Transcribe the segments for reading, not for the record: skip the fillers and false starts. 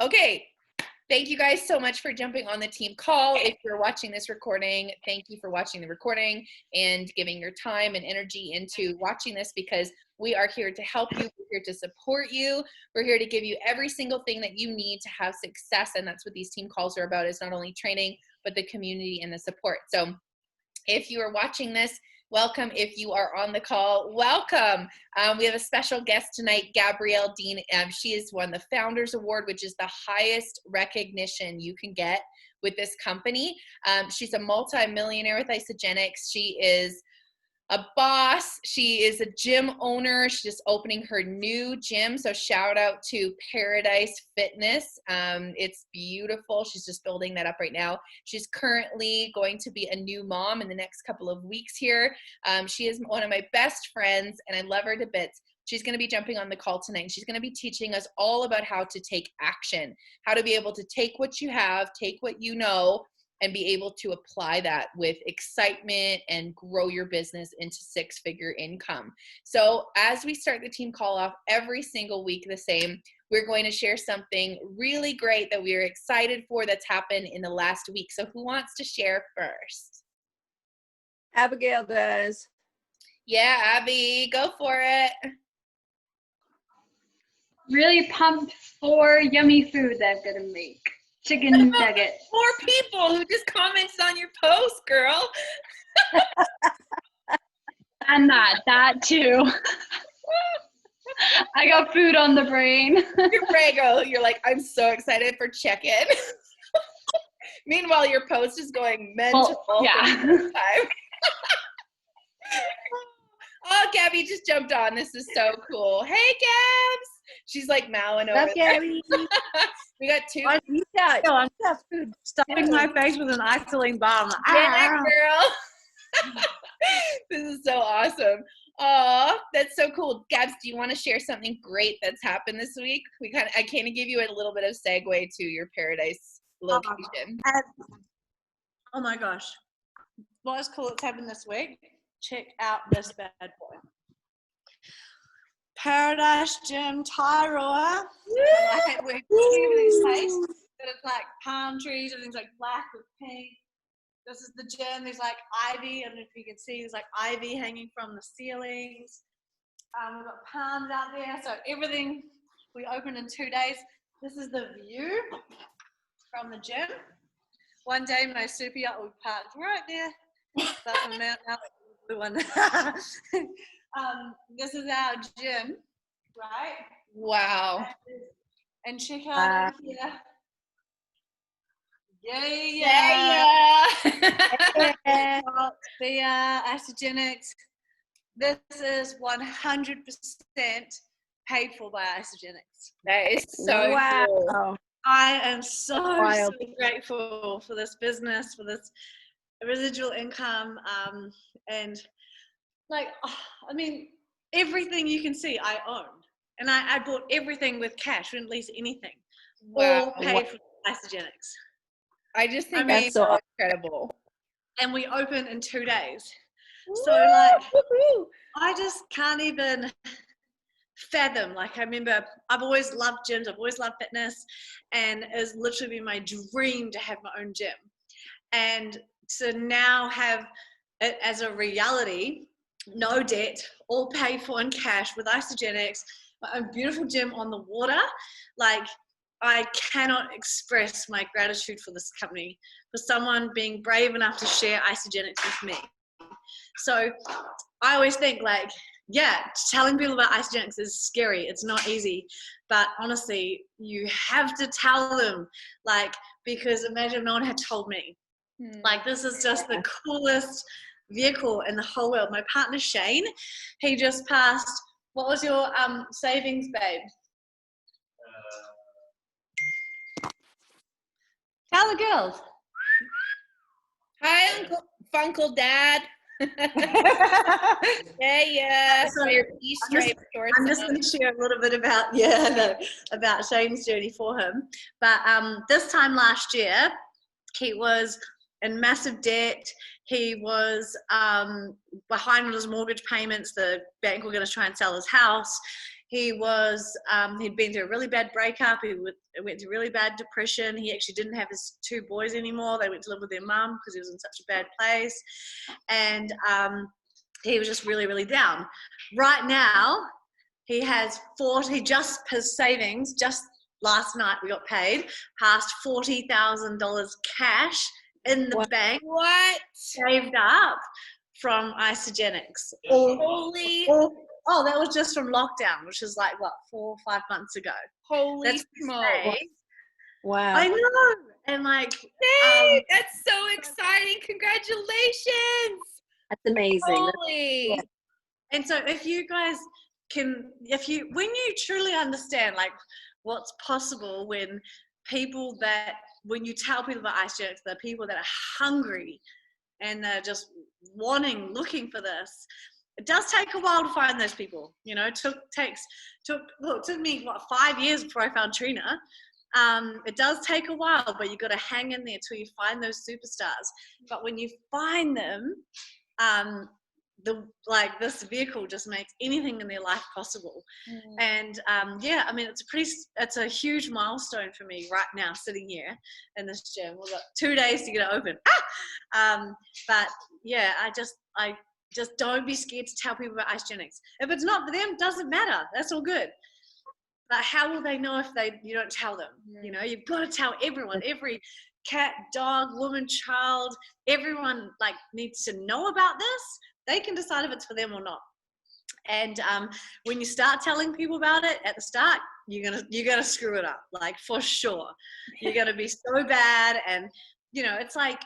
Okay. Thank you guys so much for jumping on the team call. If you're watching this recording, thank you for watching the recording and giving your time and energy into watching this, because we are here to help you. We're here to support you. We're here to give you every single thing that you need to have success. And that's what these team calls are about, is not only training, but the community and the support. So if you are watching this, welcome. If you are on the call, welcome. We have a special guest tonight, Gabrielle Deane. She has won the Founders Award, which is the highest recognition you can get with this company. She's a multi-millionaire with Isagenix. She is a boss. She is a gym owner. She's just opening her new gym. So shout out to Paradise Fitness. It's beautiful. She's just building that up right now. She's currently going to be a new mom in the next couple of weeks here. She is one of my best friends and I love her to bits. She's going to be jumping on the call tonight. She's going to be teaching us all about how to take action, how to be able to take what you have, take what you know, and be able to apply that with excitement and grow your business into six-figure income. So as we start the team call off every single week the same, we're going to share something really great that we're excited for that's happened in the last week. So who wants to share first? Abigail does. Yeah, Abby, go for it. Really pumped for yummy food that I'm gonna make. Chicken nuggets. More people who just commented on your post, girl. And that too. I got food on the brain. You're Brago. You're like, I'm so excited for chicken. Meanwhile, your post is going mental. Yeah. Time. Oh, Gabby just jumped on. This is so cool. Hey, Gabs. She's like mowing over there. Gabby. We got two. You got food stuffing my face with an isolene bomb. Yeah, girl. This is so awesome. Oh, that's so cool. Gabs, do you want to share something great that's happened this week? I kind of give you a little bit of segue to your Paradise location. Oh my gosh. What is cool that's happened this week? Check out this bad boy. Paradise Gym Tyroa. Like we're these space, but it's like palm trees, everything's like black with pink. This is the gym. There's like ivy. I don't know if you can see. There's like ivy hanging from the ceilings. We've got palms out there. So everything we opened in 2 days. This is the view from the gym. One day my super yacht will be parked right there. But the Mount blue one. This is our gym, right? Wow. And check out over here. The Isagenix. This is 100% paid for by Isagenix. That is so cool. I am so grateful for this business, for this residual income, and like, I mean, everything you can see I own. And I bought everything with cash, didn't lease anything. All paid for Isagenix. I just think that's so incredible. And we open in 2 days. So like, I just can't even fathom. Like, I remember I've always loved gyms. I've always loved fitness. And it's literally been my dream to have my own gym. And to now have it as a reality, no debt, all paid for in cash with Isagenix, my own beautiful gym on the water. Like, I cannot express my gratitude for this company, for someone being brave enough to share Isagenix with me. So I always think, like, yeah, telling people about Isagenix is scary. It's not easy. But honestly, you have to tell them, like, because imagine if no one had told me. Like, this is just the coolest vehicle in the whole world. My partner, Shane, he just passed, what was your savings, babe? Tell the girls. Hi, Funkle Dad. Yeah. So your stripe shorts. I'm just going to share a little bit about about Shane's journey for him. But this time last year, he was in massive debt. He was behind on his mortgage payments. The bank were going to try and sell his house. He was, he'd been through a really bad breakup. He went through really bad depression. He actually didn't have his 2 boys anymore. They went to live with their mum because he was in such a bad place. And he was just really, really down. Right now, he has his savings, just last night we got paid, past $40,000 cash in the bank. What? Saved up from Isogenics. Oh, that was just from lockdown, which is like, what, 4 or 5 months ago. Holy smokes. Wow. I know. And like, Hey, that's so exciting. Congratulations. That's amazing. Holy. Yeah. and so if you guys when you truly understand like what's possible when you tell people about Isogenics, the people that are hungry and they're just looking for this, it does take a while to find those people. You know, it took me 5 years before I found Trina. It does take a while, but you got to hang in there till you find those superstars. But when you find them, this vehicle just makes anything in their life possible. And I mean, it's a huge milestone for me right now, sitting here in this gym. We've got 2 days to get it open. But yeah, I just don't be scared to tell people about Isogenics. If it's not for them, it doesn't matter. That's all good. But how will they know if you don't tell them? You know, you've got to tell everyone, every cat, dog, woman, child, everyone needs to know about this. They can decide if it's for them or not. And when you start telling people about it at the start, you're gonna screw it up, for sure. You're gonna be so bad. And you know, it's like,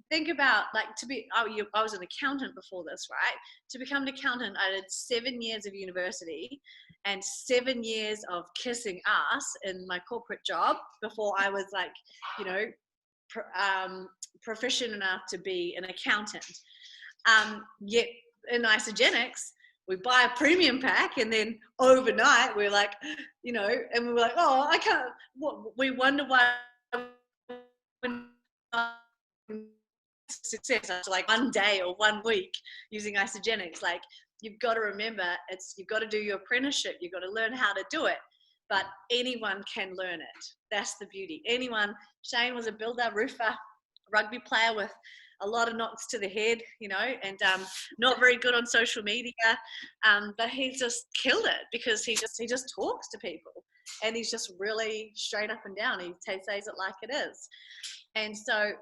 think about I was an accountant before this, right? To become an accountant, I did 7 years of university and 7 years of kissing ass in my corporate job before I was proficient enough to be an accountant. Yet in Isogenics, we buy a premium pack and then overnight we're like, you know, and we were like, oh, I can't. We wonder why success after 1 day or 1 week using Isogenics. You've got to remember, you've got to do your apprenticeship. You've got to learn how to do it. But anyone can learn it. That's the beauty. Anyone. Shane was a builder, roofer, rugby player with a lot of knocks to the head, you know, and not very good on social media. But he's just killed it because he just talks to people, and he's just really straight up and down. He says it like it is. And so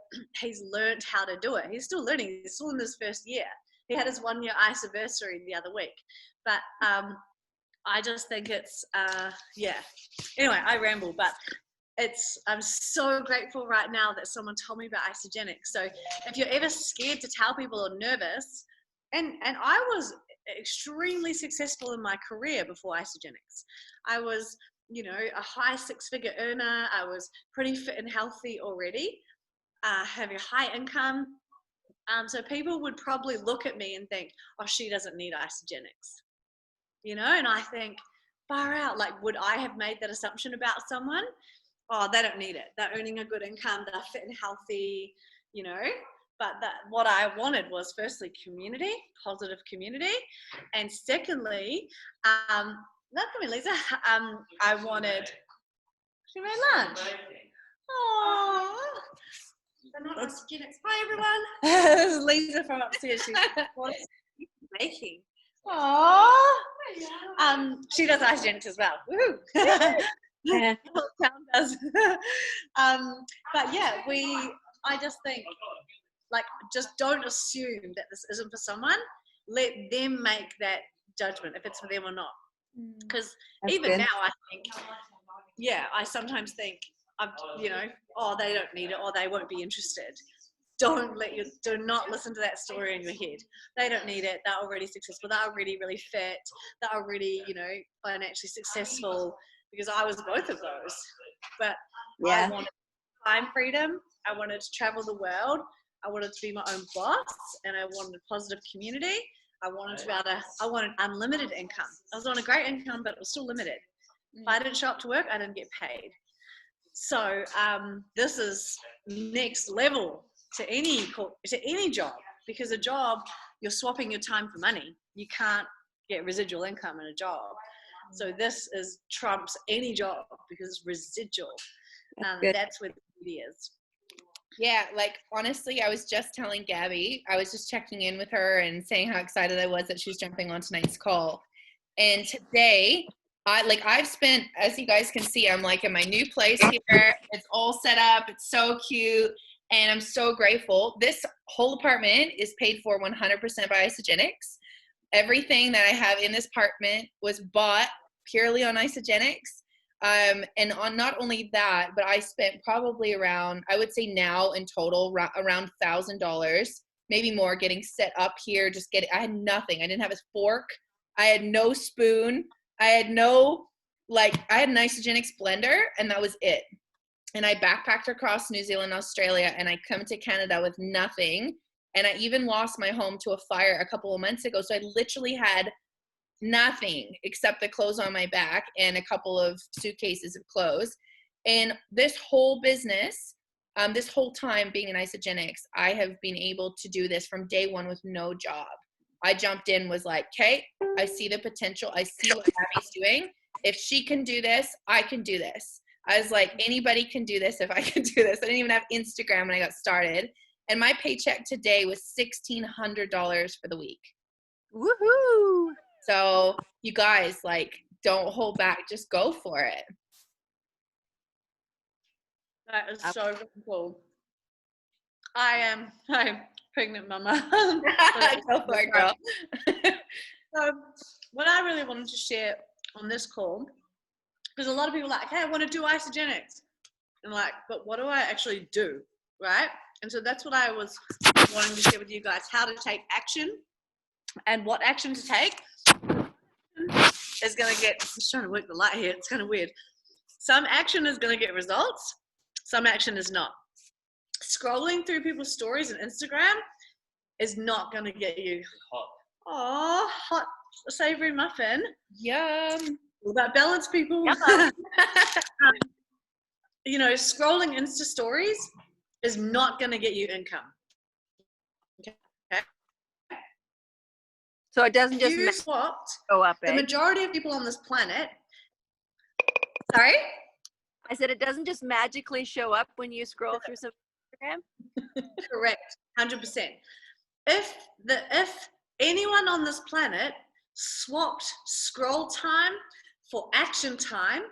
he's learned how to do it. He's still learning. He's still in his first year. He had his 1 year anniversary the other week. But I just think it's, Anyway, I ramble, but I'm so grateful right now that someone told me about Isogenics. So if you're ever scared to tell people or nervous, and I was extremely successful in my career before Isogenics. I was, you know, a high 6-figure earner. I was pretty fit and healthy already, having a high income. So people would probably look at me and think, oh, she doesn't need Isogenics, you know? And I think, far out, would I have made that assumption about someone? Oh, they don't need it. They're earning a good income. They're fit and healthy, you know? But what I wanted was, firstly, community, positive community. And secondly, look at me, Lisa. I wanted, she made lunch. Aww. Hi, everyone. This is Lisa from upstairs. What's she making? Aww. She does Isogenics as well. Woohoo. Yeah. The whole town does. But yeah, I just think, just don't assume that this isn't for someone. Let them make that judgment if it's for them or not. Because even good. now, I think, I sometimes think, you know, oh, they don't need it, or they won't be interested. Do not listen to that story in your head. They don't need it. They're already successful. They're already really fit. They're already, you know, financially successful. Because I was both of those. But I wanted time freedom. I wanted to travel the world. I wanted to be my own boss, and I wanted a positive community. I wanted unlimited income. I was on a great income, but it was still limited. If I didn't show up to work, I didn't get paid. So this is next level to any job, because a job, you're swapping your time for money. You can't get residual income in a job. So this is trumps any job because it's residual. Good. That's where the beauty is. Yeah, like honestly, I was just telling Gabby, I was just checking in with her and saying how excited I was that she's jumping on tonight's call. And today, I've spent, as you guys can see, I'm like in my new place here. It's all set up. It's so cute. And I'm so grateful. This whole apartment is paid for 100% by Isogenics. Everything that I have in this apartment was bought purely on Isogenics. And on not only that, but I spent probably around, I would say now in total, around $1,000, maybe more, getting set up here. I had nothing. I didn't have a fork. I had no spoon. I had an Isogenics blender, and that was it. And I backpacked across New Zealand, Australia, and I come to Canada with nothing. And I even lost my home to a fire a couple of months ago. So I literally had nothing except the clothes on my back and a couple of suitcases of clothes. And this whole business, this whole time being in Isogenics, I have been able to do this from day one with no job. I jumped in, was like, okay, I see the potential. I see what Abby's doing. If she can do this, I can do this. I was like, anybody can do this if I can do this. I didn't even have Instagram when I got started. And my paycheck today was $1,600 for the week. Woohoo! So you guys, don't hold back. Just go for it. That is so cool. I'm pregnant mama. Go for it, girl. So what I really wanted to share on this call, because a lot of people are like, hey, I want to do Isogenics. And but what do I actually do, right? And so that's what I was wanting to share with you guys, how to take action and what action to take is going to get, I'm just trying to work the light here, it's kind of weird. Some action is going to get results, some action is not. Scrolling through people's stories on Instagram is not going to get you hot savory muffin. Yum. All about balance, people. Scrolling Insta stories is not going to get you income. Okay. So it doesn't just You swapped go up, the eh? majority of people on this planet. Sorry? I said it doesn't just magically show up when you scroll through some Instagram? Correct, 100%. If anyone on this planet swapped scroll time for action time,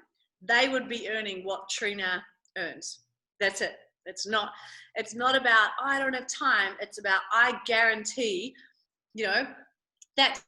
they would be earning what Trina earns. That's it. It's not about, I don't have time. It's about, I guarantee, that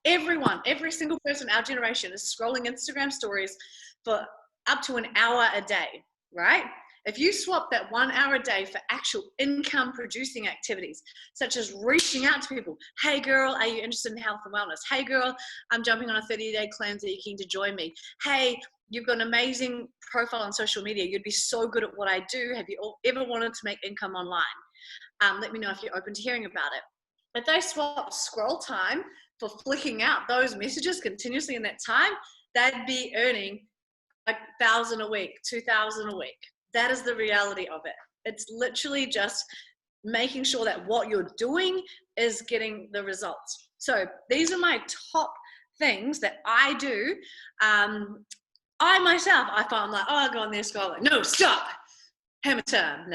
everyone, every single person in our generation is scrolling Instagram stories for up to an hour a day, right? If you swap that 1 hour a day for actual income producing activities, such as reaching out to people, hey girl, are you interested in health and wellness? Hey girl, I'm jumping on a 30-day cleanse, are you keen to join me? Hey, you've got an amazing profile on social media. You'd be so good at what I do. Have you ever wanted to make income online? Let me know if you're open to hearing about it. If they swap scroll time for flicking out those messages continuously in that time, they'd be earning $1,000 a week, $2,000 a week. That is the reality of it. It's literally just making sure that what you're doing is getting the results. So these are my top things that I do. I myself, I find I'll go on there scrolling. No, stop. Hammer time.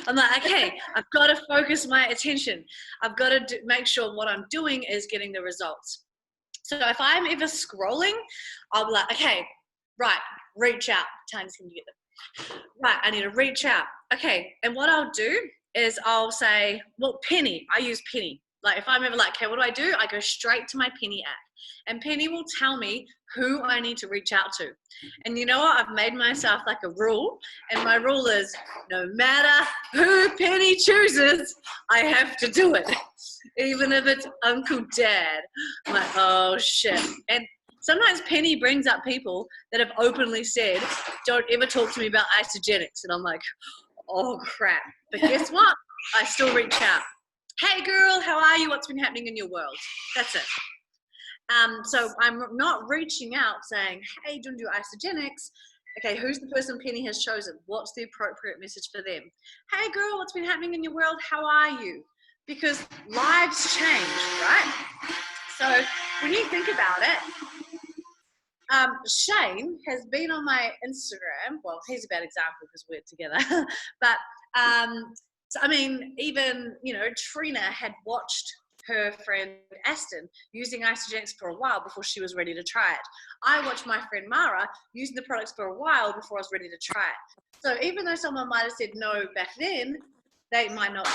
I'm like, okay, I've got to focus my attention. I've got to make sure what I'm doing is getting the results. So if I'm ever scrolling, I'll be like, okay, right, reach out. Time's going to get them. Right, I need to reach out. Okay, and what I'll do is I'll say, well, Penny, I use Penny. If I'm ever okay, what do? I go straight to my Penny app. And Penny will tell me who I need to reach out to. And you know what? I've made myself a rule. And my rule is no matter who Penny chooses, I have to do it. Even if it's Uncle Dad. I'm like, oh shit. And sometimes Penny brings up people that have openly said, don't ever talk to me about Isogenics. And I'm like, oh crap. But guess what? I still reach out. Hey girl, how are you? What's been happening in your world? That's it. So I'm not reaching out saying, hey, do you want to do Isogenics? Okay, who's the person Penny has chosen? What's the appropriate message for them? Hey girl, what's been happening in your world? How are you? Because lives change, right? So when you think about it, Shane has been on my Instagram. Well, he's a bad example because we're together. But, so, I mean, even, Trina had watched her friend Aston using Isogenics for a while before she was ready to try it. I watched my friend Mara using the products for a while before I was ready to try it. So even though someone might have said no back then, they might not,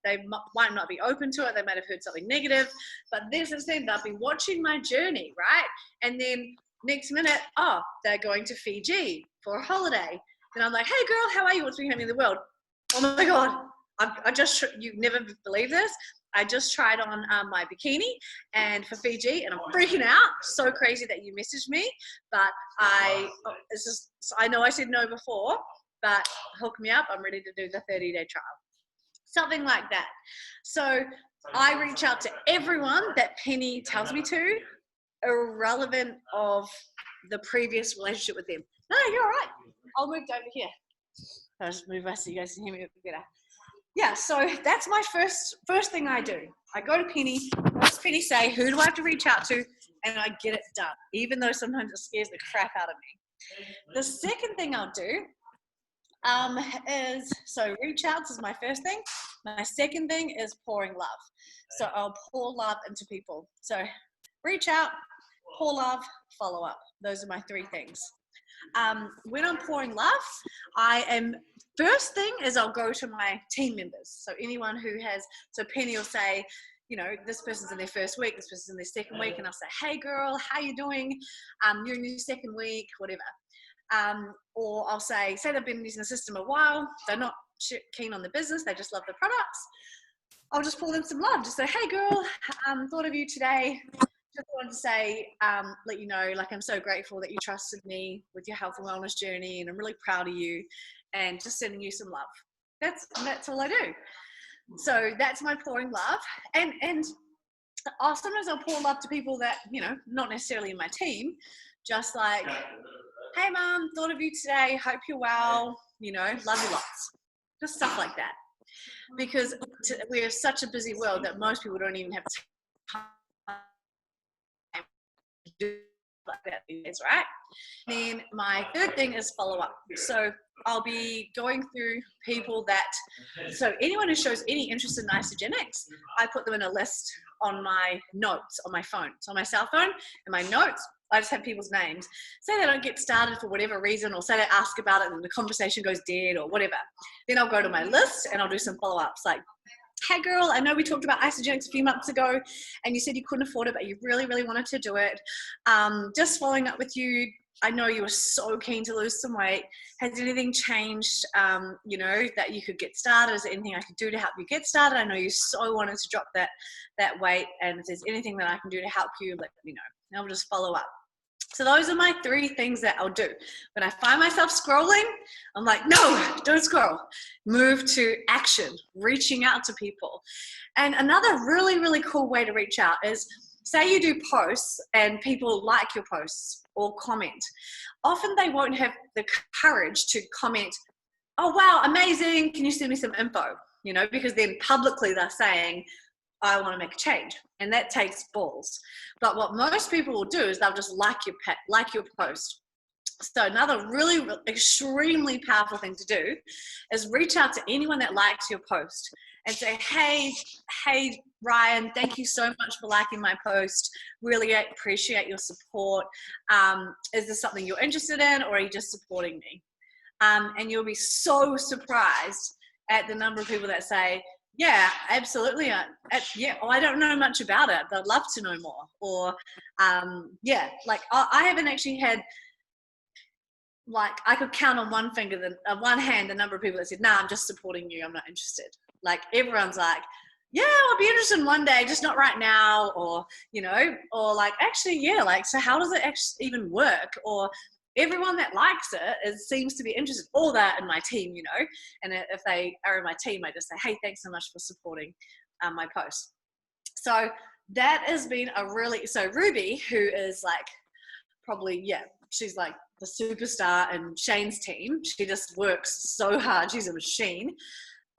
they might not be open to it. They might have heard something negative, but this is then they'll be watching my journey, right? And then next minute, they're going to Fiji for a holiday. And I'm like, hey girl, how are you? What's been happening in the world? Oh my God, you never believe this. I just tried on my bikini and for Fiji, and I'm freaking out. So crazy that you messaged me, but I know I said no before, but hook me up. I'm ready to do the 30-day trial. Something like that. So I reach out to everyone that Penny tells me to, irrelevant of the previous relationship with them. No, you're all right. I'll move over here. I'll just move us so you guys can hear me better. Yeah, so that's my first thing I do. I go to Penny. What's Penny say? Who do I have to reach out to? And I get it done, even though sometimes it scares the crap out of me. The second thing I'll do so reach outs is my first thing. My second thing is pouring love. So I'll pour love into people. So reach out, pour love, follow up. Those are my three things. When I'm pouring love, first thing is I'll go to my team members. So anyone who so Penny will say, this person's in their first week, this person's in their second week, and I'll say, hey girl, how you doing? You're in your second week, whatever. Or I'll say they've been using the system a while, they're not keen on the business, they just love the products. I'll just pour them some love. Just say, hey girl, thought of you today. Just wanted to say, let you know, like I'm so grateful that you trusted me with your health and wellness journey, and I'm really proud of you, and just sending you some love. That's all I do. So that's my pouring love. And sometimes I'll pour love to people that, not necessarily in my team, just like, hey mom, thought of you today, hope you're well, love you lots. Just stuff like that. Because we have such a busy world that most people don't even have time to do like that these days, right? Then my third thing is follow up. So I'll be going through people so anyone who shows any interest in Isogenics, I put them in a list on my notes on my phone. So on my cell phone and my notes, I just have people's names. Say they don't get started for whatever reason, or say they ask about it and the conversation goes dead or whatever. Then I'll go to my list and I'll do some follow-ups like, hey girl, I know we talked about Isogenics a few months ago and you said you couldn't afford it, but you really, really wanted to do it. Just following up with you. I know you were so keen to lose some weight. Has anything changed, that you could get started? Is there anything I could do to help you get started? I know you so wanted to drop that weight, and if there's anything that I can do to help you, let me know. And I'll just follow up. So those are my three things that I'll do. When I find myself scrolling, I'm like, no, don't scroll. Move to action, reaching out to people. And another really, really cool way to reach out is, say you do posts and people like your posts or comment. Often they won't have the courage to comment, oh, wow, amazing. Can you send me some info? Because then publicly they're saying, I want to make a change. And that takes balls. But what most people will do is they'll just like your post. So another really extremely powerful thing to do is reach out to anyone that likes your post and say, hey, Ryan, thank you so much for liking my post. Really appreciate your support. Is this something you're interested in, or are you just supporting me? And you'll be so surprised at the number of people that say, yeah, absolutely. I don't know much about it, but I'd love to know more. Or, I haven't actually had, I could count on one hand the number of people that said, nah, I'm just supporting you, I'm not interested. Everyone's like, yeah, I'll be interested in one day, just not right now. Or, actually, yeah, so how does it actually even work? Or everyone that likes it seems to be interested, all that in my team, and if they are in my team, I just say, hey, thanks so much for supporting my post. So that has been so Ruby, who is she's like the superstar in Shane's team. She just works so hard. She's a machine.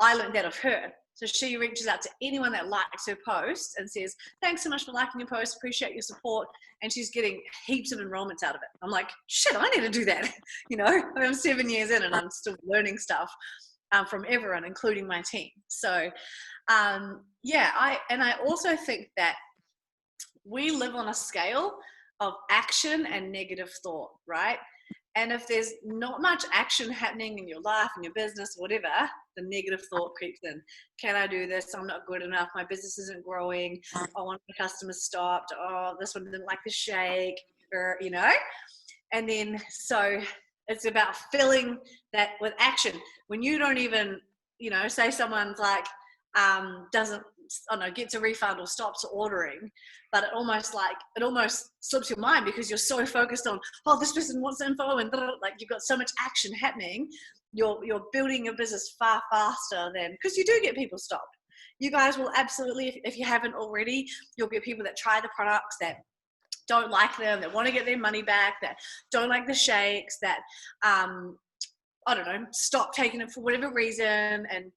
I learned that of her. So she reaches out to anyone that likes her post and says, thanks so much for liking your post, appreciate your support. And she's getting heaps of enrollments out of it. I'm like, shit, I need to do that. You know, I'm 7 years in and I'm still learning stuff from everyone, including my team. So I also think that we live on a scale of action and negative thought, right? And if there's not much action happening in your life, in your business, whatever, the negative thought creeps in. Can I do this? I'm not good enough. My business isn't growing. I want the customers stopped. Oh, this one didn't like the shake, or, you know? And then, so it's about filling that with action. When you don't even, you know, say someone's like, gets a refund or stops ordering, but it almost slips your mind because you're so focused on, oh, this person wants info, and like you've got so much action happening. You're building your business far faster than, because you do get people stopped. You guys will absolutely, if you haven't already, you'll get people that try the products that don't like them, that want to get their money back, that don't like the shakes, that stop taking it for whatever reason. And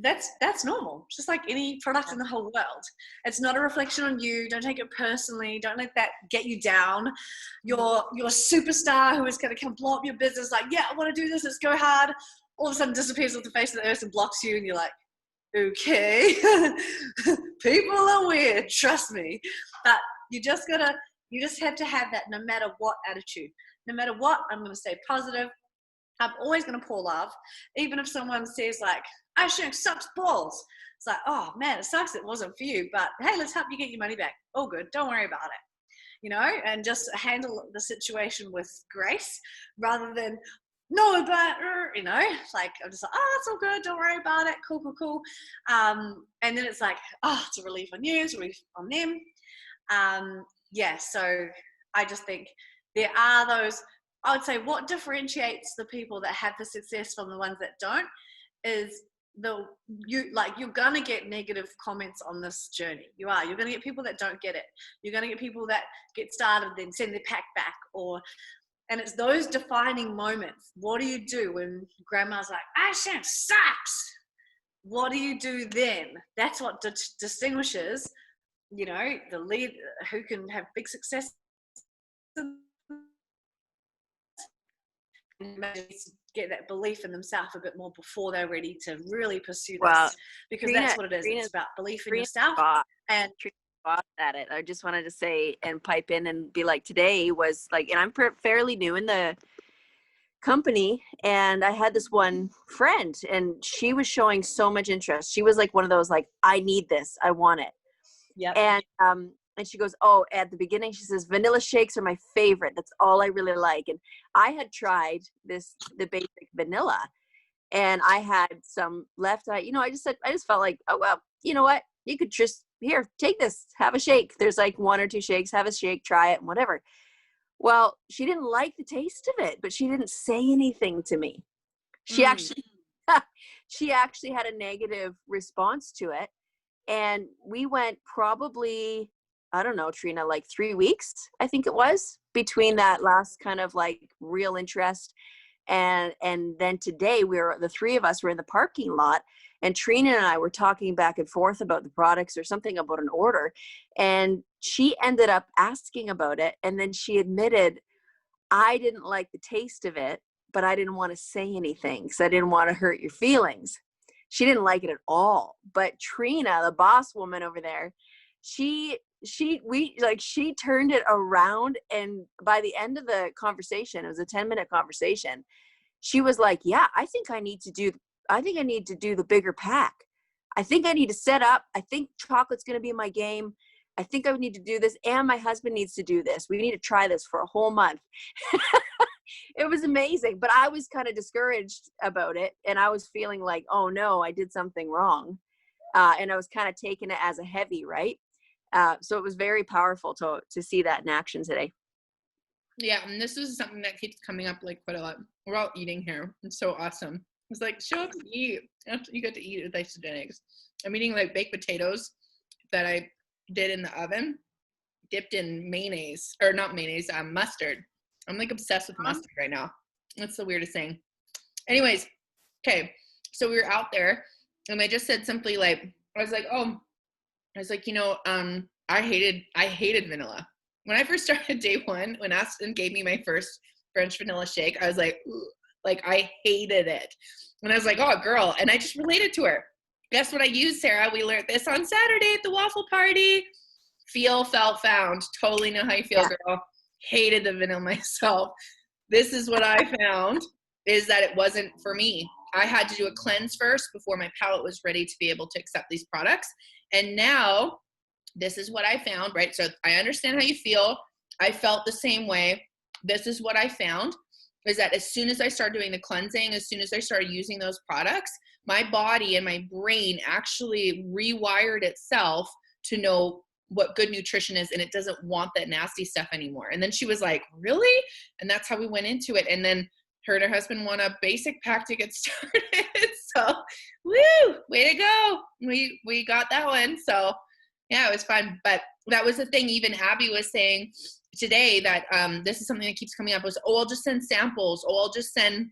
that's normal. It's just like any product in the whole world. It's not a reflection on you. Don't take it personally. Don't let that get you down. Your superstar who is going to come blow up your business, like, yeah, I want to do this, let's go hard, all of a sudden disappears off the face of the earth and blocks you, and you're like, okay, people are weird, trust me. But you just have to have that no matter what attitude. No matter what, I'm going to stay positive. I'm always going to pour love. Even if someone says like, Ashton sucks balls. It's like, oh man, it sucks it wasn't for you, but hey, let's help you get your money back. All good, don't worry about it. You know, and just handle the situation with grace rather than, no, but, you know, like, I'm just like, oh, it's all good, don't worry about it, cool. And then it's like, oh, it's a relief on you, it's a relief on them. So I just think there are those, I would say what differentiates the people that have the success from the ones that don't is you're gonna get negative comments on this journey. You're gonna get people that don't get it. You're gonna get people that get started then send their pack back, and it's those defining moments. What do you do when grandma's like, Ashton sucks? What do you do then? That's what distinguishes, you know, the lead who can have big success. Get that belief in themselves a bit more before they're ready to really pursue this, because that's what it is. It's about belief in yourself. And at it, I just wanted to say and pipe in and be like, today was like, and I'm fairly new in the company, and I had this one friend, and she was showing so much interest. She was like one of those like, I need this, I want it. Yeah. And she goes, oh, at the beginning, she says, vanilla shakes are my favorite. That's all I really like. And I had tried the basic vanilla, and I had some left. I just felt like, oh, well, you know what? You could just, here, take this, have a shake. There's like 1 or 2 shakes, have a shake, try it, and whatever. Well, she didn't like the taste of it, but she didn't say anything to me. She actually had a negative response to it. And we went probably, I don't know, Trina, like 3 weeks, I think it was, between that last kind of like real interest. And then today the 3 of us were in the parking lot, and Trina and I were talking back and forth about the products or something about an order. And she ended up asking about it. And then she admitted, I didn't like the taste of it, but I didn't want to say anything because I didn't want to hurt your feelings. She didn't like it at all. But Trina, the boss woman over there, she turned it around, and by the end of the conversation, it was a 10-minute conversation, she was like, yeah, I think I need to do the bigger pack. I think I need to set up. I think chocolate's going to be my game. I think I need to do this, and my husband needs to do this. We need to try this for a whole month. It was amazing, but I was kind of discouraged about it, and I was feeling like, oh no, I did something wrong. And I was kind of taking it as a heavy, right? So it was very powerful to see that in action today. Yeah, and this is something that keeps coming up like quite a lot. We're all eating here. It's so awesome. It's like, show up and eat. You get to eat with isogenics. I'm eating like baked potatoes that I did in the oven, dipped in mayonnaise, or not mayonnaise, mustard. I'm like obsessed with mustard right now. That's the weirdest thing. Anyways, okay, so we were out there, And I just said simply like, I was like, I hated vanilla. When I first started day one, when Aston gave me my first French vanilla shake, I was like, "Ugh," like I hated it. And I was like, oh girl. And I just related to her. Guess what I used, Sarah? We learned this on Saturday at the waffle party. Feel, felt, found. Totally know how you feel, girl. Hated the vanilla myself. This is what I found, is that it wasn't for me. I had to do a cleanse first before my palate was ready to be able to accept these products. And now this is what I found, right? So I understand how you feel. I felt the same way. This is what I found, is that as soon as I started doing the cleansing, as soon as I started using those products, my body and my brain actually rewired itself to know what good nutrition is, and it doesn't want that nasty stuff anymore. And then she was like, really? And that's how we went into it. And then her and her husband won a basic pack to get started. So woo, way to go. We got that one. So yeah, it was fun. But that was the thing. Even Abby was saying today that this is something that keeps coming up, was, I'll just send samples. I'll just send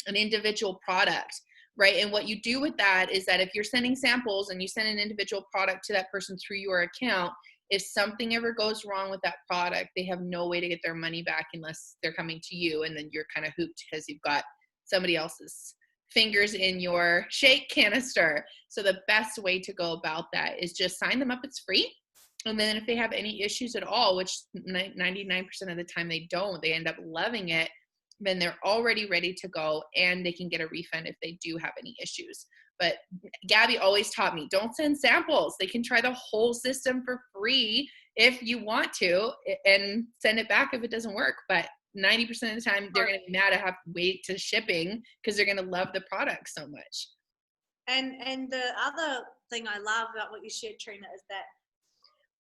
an individual product, right? And what you do with that is that if you're sending samples and you send an individual product to that person through your account, if something ever goes wrong with that product, they have no way to get their money back unless they're coming to you, and then you're kind of hooped because you've got somebody else's fingers in your shake canister. So the best way to go about that is just sign them up. It's free. And then if they have any issues at all, which 99% of the time they don't, they end up loving it, then they're already ready to go, and they can get a refund if they do have any issues. But Gabby always taught me, don't send samples. They can try the whole system for free if you want to, and send it back if it doesn't work. But 90% of the time, they're going to be mad to have to wait to shipping because they're going to love the product so much. And the other thing I love about what you shared, Trina, is that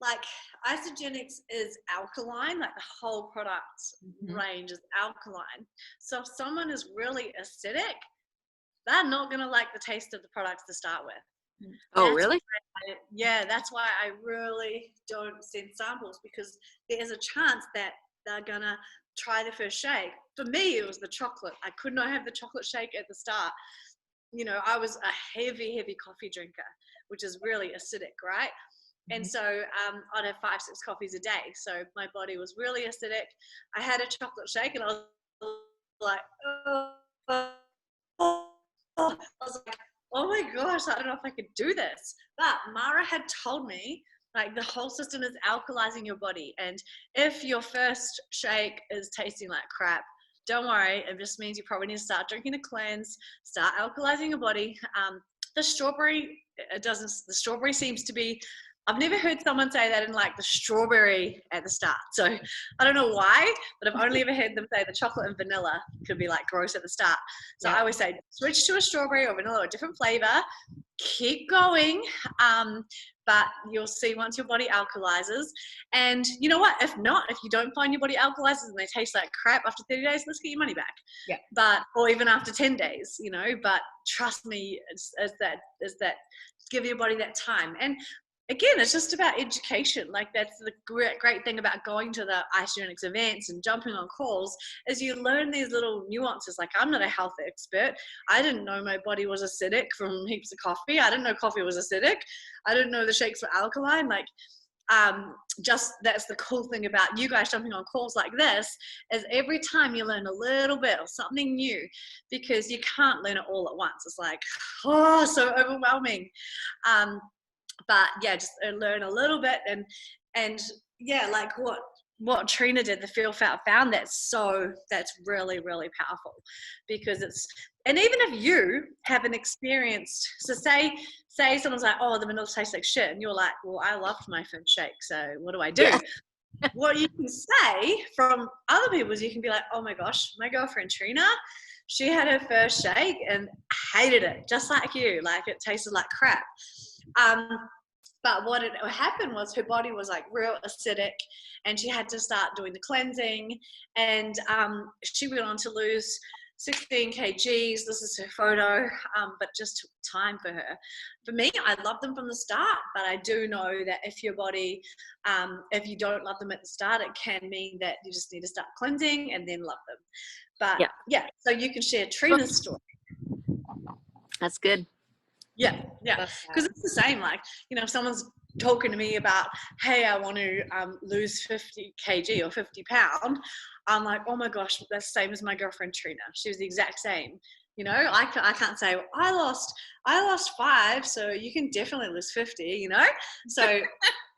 like Isogenics is alkaline, like the whole product range is alkaline. So if someone is really acidic, they're not going to like the taste of the products to start with. Oh, really? That's why I really don't send samples, because there's a chance that they're going to try the first shake. For me, it was the chocolate. I could not have the chocolate shake at the start. You know, I was a heavy coffee drinker, which is really acidic, right? And so I'd have 5-6 coffees a day. So my body was really acidic. I had a chocolate shake and I was like, oh my gosh, I don't know if I could do this. But Mara had told me, like, the whole system is alkalizing your body. And if your first shake is tasting like crap, don't worry. It just means you probably need to start drinking the cleanse, start alkalizing your body. The strawberry seems to be, I've never heard someone say that in like the strawberry at the start. So I don't know why, but I've only ever heard them say the chocolate and vanilla could be like gross at the start. So I always say switch to a strawberry or vanilla or a different flavor, keep going. But you'll see once your body alkalizes. And you know what? If you don't find your body alkalizes and they taste like crap after 30 days, let's get your money back. Yeah. Or even after 10 days, you know, but trust me, is that give your body that time. And again, it's just about education. Like, that's the great thing about going to the Isogenics events and jumping on calls, is you learn these little nuances. Like, I'm not a health expert. I didn't know my body was acidic from heaps of coffee. I didn't know coffee was acidic. I didn't know the shakes were alkaline. Like, just that's the cool thing about you guys jumping on calls like this, is every time you learn a little bit or something new, because you can't learn it all at once. It's like, oh, so overwhelming. But yeah, just learn a little bit, and yeah, like what Trina did, the feel felt found, that's really, really powerful, because and even if you haven't experienced, so say someone's like, oh, the vanilla tastes like shit, and you're like, well, I loved my first shake, so what do I do? Yeah. What you can say from other people is you can be like, oh my gosh, my girlfriend Trina, she had her first shake and hated it, just like you, like it tasted like crap. But what happened was her body was like real acidic, and she had to start doing the cleansing, and she went on to lose 16 kgs. This is her photo, but just took time for her. For me, I love them from the start, but I do know that if your body, if you don't love them at the start, it can mean that you just need to start cleansing and then love them. But yeah, so you can share Trina's story. That's good. Yeah, Love because that. it's the same. Like, you know, if someone's talking to me about, hey, I want to lose 50 kg or 50 pound, I'm like, oh my gosh, that's the same as my girlfriend Trina. She was the exact same. You know, I can't say, well, I lost 5, so you can definitely lose 50. You know, so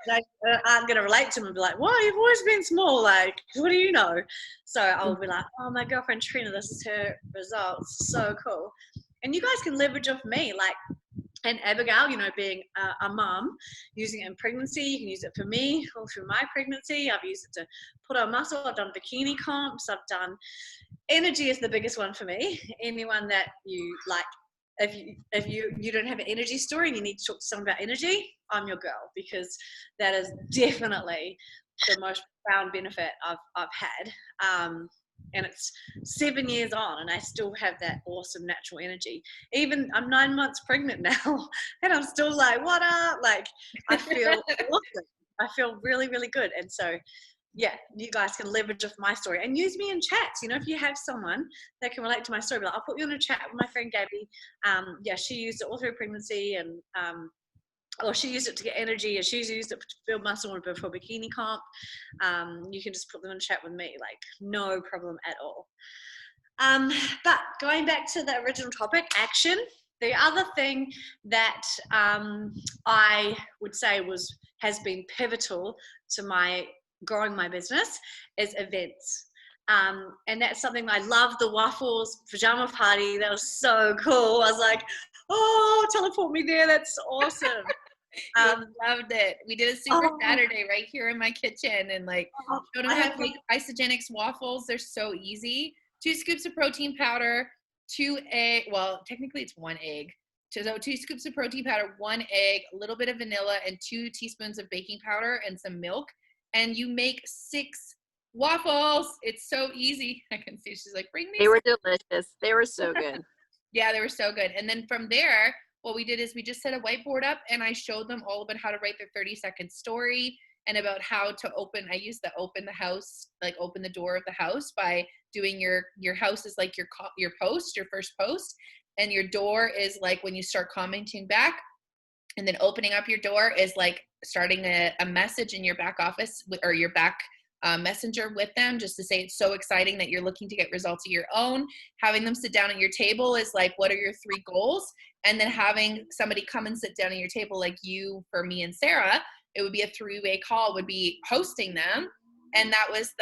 they aren't going to relate to them and be like, well, you've always been small. Like, what do you know? So I'll be like, oh, my girlfriend Trina, this is her results. So cool. And you guys can leverage off me, like, and Abigail, you know, being a mum, using it in pregnancy. You can use it for me all through my pregnancy. I've used it to put on muscle. I've done bikini comps. I've done energy is the biggest one for me. Anyone that you like, if you don't have an energy story and you need to talk to someone about energy, I'm your girl, because that is definitely the most profound benefit I've had. And it's 7 years on and I still have that awesome natural energy. Even I'm 9 months pregnant now and I'm still like, what up? Like, I feel awesome. I feel really, really good. And so, yeah, you guys can leverage off my story and use me in chats. You know, if you have someone that can relate to my story, like, I'll put you in a chat with my friend Gabby. Yeah, she used it all through pregnancy and or she used it to get energy, and she's used it to build muscle before bikini comp. You can just put them in chat with me, like, no problem at all. But going back to the original topic, action. The other thing that I would say has been pivotal to my growing my business is events. And that's something I love. The waffles pajama party, that was so cool. I was like, oh, teleport me there, that's awesome. Loved it. We did a Super Saturday right here in my kitchen, and like showed them how to make isogenics waffles. They're so easy. 2 scoops of protein powder, 2 egg. Well, technically it's 1 egg. So 2 scoops of protein powder, 1 egg, a little bit of vanilla, and 2 teaspoons of baking powder and some milk. And you make 6 waffles. It's so easy. I can see she's like, bring me. They were delicious. They were so good. Yeah, they were so good. And then from there, what we did is we just set a whiteboard up and I showed them all about how to write their 30-second story and about how to open. I used the open the house, like open the door of the house by doing your house is like your post, your first post, and your door is like when you start commenting back, and then opening up your door is like starting a message in your back office or your back messenger with them, just to say it's so exciting that you're looking to get results of your own. Having them sit down at your table is like, what are your 3 goals? And then having somebody come and sit down at your table, like you, for me and Sarah, it would be a 3-way call, would be hosting them. And that was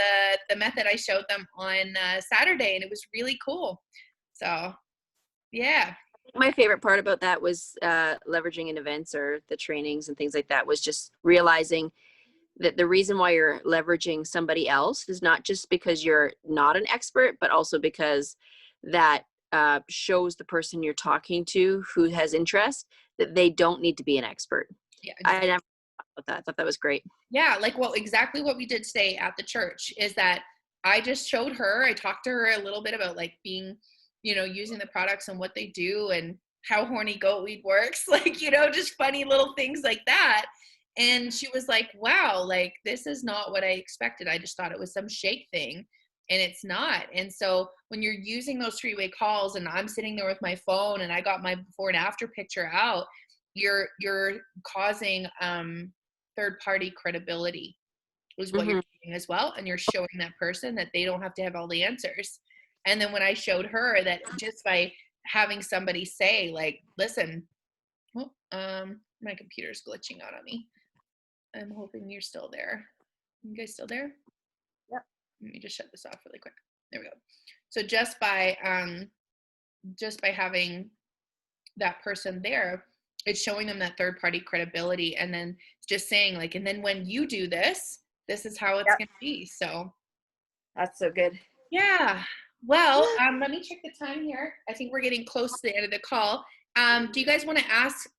the method I showed them on Saturday, and it was really cool. So, yeah. My favorite part about that was leveraging in events or the trainings and things like that was just realizing that the reason why you're leveraging somebody else is not just because you're not an expert, but also because that shows the person you're talking to who has interest that they don't need to be an expert. Yeah, I never thought about that. I thought that was great. Yeah, like exactly what we did today at the church is that I just showed her, I talked to her a little bit about like being, you know, using the products and what they do and how horny goat weed works, like, you know, just funny little things like that. And she was like, wow, like this is not what I expected. I just thought it was some shake thing, and it's not. And so when you're using those 3-way calls and I'm sitting there with my phone and I got my before and after picture out, you're causing third party credibility is what you're doing as well. And you're showing that person that they don't have to have all the answers. And then when I showed her that just by having somebody say like, listen, my computer's glitching out on me. I'm hoping you're still there. You guys still there? Yep. Let me just shut this off really quick. There we go. So just by having that person there, it's showing them that third party credibility, and then just saying like, and then when you do this, this is how it's gonna be. So that's so good. Yeah. Well, let me check the time here. I think we're getting close to the end of the call. Do you guys want to ask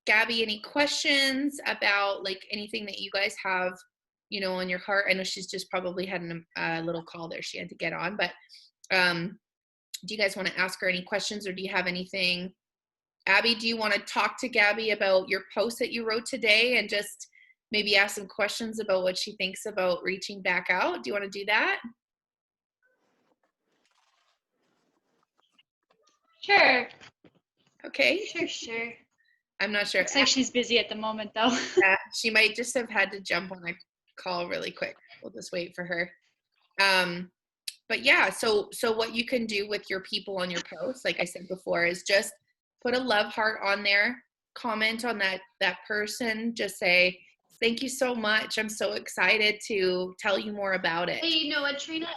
Gabby any questions about like anything that you guys have, you know, on your heart? I know she's just probably had a little call there she had to get on, but do you guys want to ask her any questions, or do you have anything? Abby, do you want to talk to Gabby about your post that you wrote today and just maybe ask some questions about what she thinks about reaching back out? Do you want to do that? Sure. Okay. Sure. I'm not sure. Looks like she's busy at the moment, though. Yeah, she might just have had to jump on a call really quick. We'll just wait for her. But yeah, so what you can do with your people on your posts, like I said before, is just put a love heart on there, comment on that person, just say, thank you so much. I'm so excited to tell you more about it. Hey, you know what, Trina?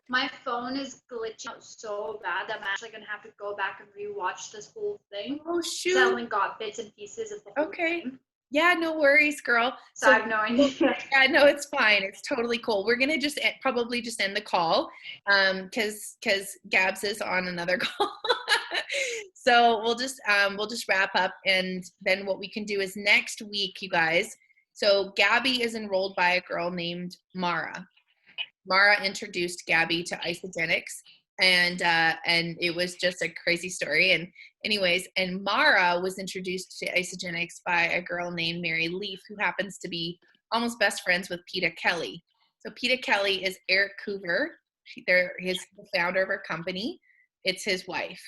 My phone is glitching out so bad that I'm actually gonna have to go back and rewatch this whole thing. Oh So I shoot. only got bits and pieces of the whole thing. Yeah, no worries, girl. So I have no idea. Yeah, no, it's fine. It's totally cool. We're gonna just probably just end the call, because Gabs is on another call. So we'll just wrap up, and then what we can do is next week, you guys. So Gabby is enrolled by a girl named Mara. Mara introduced Gabby to Isogenics, and it was just a crazy story. And anyways, and Mara was introduced to Isogenics by a girl named Mary Leaf, who happens to be almost best friends with Peta Kelly. So Peta Kelly is Eric Coover. He's the founder of our company. It's his wife.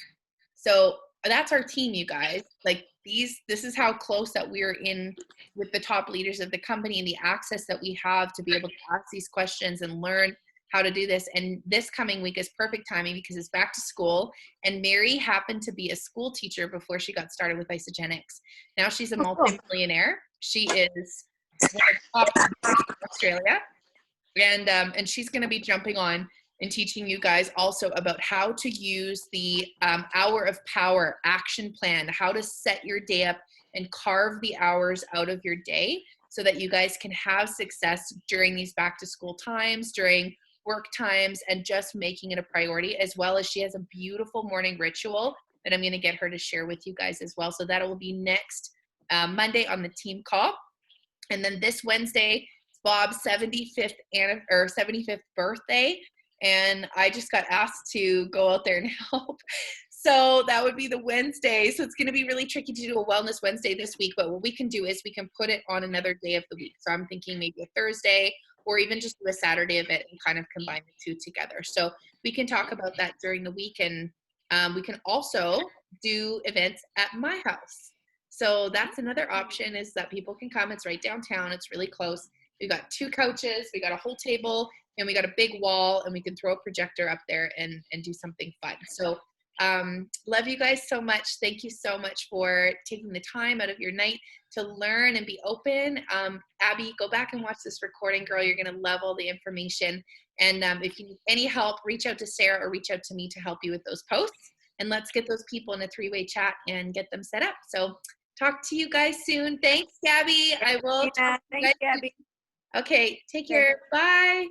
So that's our team, you guys. Like this is how close that we're in with the top leaders of the company, and the access that we have to be able to ask these questions and learn how to do this. And this coming week is perfect timing because it's back to school, and Mary happened to be a school teacher before she got started with Isogenics. Now she's a multi-millionaire. She is one of the top in Australia, and she's going to be jumping on and teaching you guys also about how to use the hour of power action plan, how to set your day up and carve the hours out of your day so that you guys can have success during these back to school times, during work times, and just making it a priority. As well as she has a beautiful morning ritual that I'm going to get her to share with you guys as well. So that will be next Monday on the team call. And then this Wednesday, it's Bob's 75th birthday. And I just got asked to go out there and help. So that would be the Wednesday. So it's going to be really tricky to do a Wellness Wednesday this week. But what we can do is we can put it on another day of the week. So I'm thinking maybe a Thursday, or even just do a Saturday event and kind of combine the two together. So we can talk about that during the week. And we can also do events at my house. So that's another option, is that people can come. It's right downtown. It's really close. We've got 2 couches. We got a whole table. And we got a big wall, and we can throw a projector up there and do something fun. So love you guys so much. Thank you so much for taking the time out of your night to learn and be open. Abby, go back and watch this recording, girl. You're going to love all the information. And if you need any help, reach out to Sarah or reach out to me to help you with those posts. And let's get those people in a 3-way chat and get them set up. So talk to you guys soon. Thanks, Gabby. I will. Thanks, Gabby. Okay, take care. Bye.